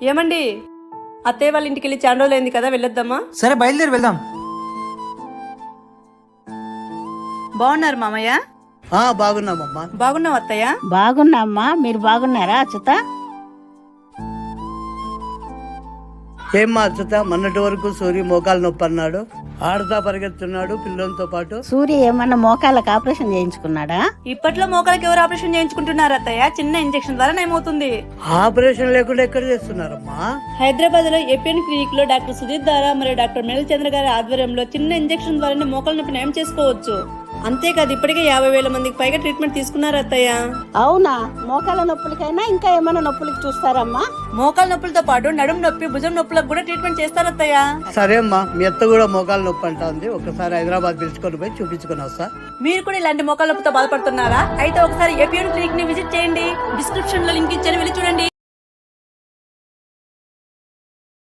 ఏమండి, అత్తయ్య వాళ్ళ ఇంటికి వెళ్ళి చాలా రోజులు అయింది కదా, వెళ్ళొద్దామా? సరే బయలుదేరి వెళ్దాం. బాగున్నారు మామయ్య? బాగున్నామమ్మా. బాగున్నావు అత్తయ్య? బాగున్నామ్మా, మీరు బాగున్నారా అచ్యుత? ఏమ్మా అచ్యుత, మొన్నటి వరకు సూర్య మోకాలు నొప్పి అన్నాడు, ఆడతా పరిగెత్తున్నాడు పిల్లలతో పాటు. సూర్య ఏమన్నా మోకాళ్ళకి ఆపరేషన్ చేయించుకున్నాడా? ఇప్పట్లో మోకాలకి ఎవరు ఆపరేషన్ చేయించుకుంటున్నారు అత్తయ్య? చిన్న ఇంజెక్షన్ ద్వారా నయమవుతుంది. ఆపరేషన్ లేకుండా ఎక్కడ చేస్తున్నారమ్మా? హైదరాబాద్ లో ఎపిఎన్ క్లినిక్ లో డాక్టర్ సుధీర్ దారా మరియు డాక్టర్ మేల్ చంద్ర గారి ఆధ్వర్యంలో చిన్న ఇంజెక్షన్ ద్వారానే మోకాల నొప్పి నయం చేసుకోవచ్చు. అంతేకాదు, ఇప్పటికే 50,000 మందికి పైగా ట్రీట్మెంట్ తీసుకున్నారు అత్తయ్య. అవునా? మోకాళ్ళ నొప్పులకైనా ఇంకా ఏమైనా నొప్పులకి చూస్తారమ్మా? మోకాల నొప్పులతో పాటు నడుము నొప్పి, భుజం నొప్పులకు కూడా ట్రీట్మెంట్ చేస్తారు అత్తయ్య. సరే అమ్మా, మీ అత్త కూడా మోకాలు నొప్పి అంటుంది, ఒకసారి హైదరాబాద్ పిలుచుకొని పోయి చూపించుకొని వస్తా. మీరు కూడా ఇలాంటి మోకాల నొప్పితో బాధపడుతున్నారా? అయితే ఒకసారి ఎపిఎన్ క్లినిక్ ని విజిట్ చేయండి. డిస్క్రిప్షన్ లో లింక్ ఇచ్చాను, వెళ్ళి చూడండి.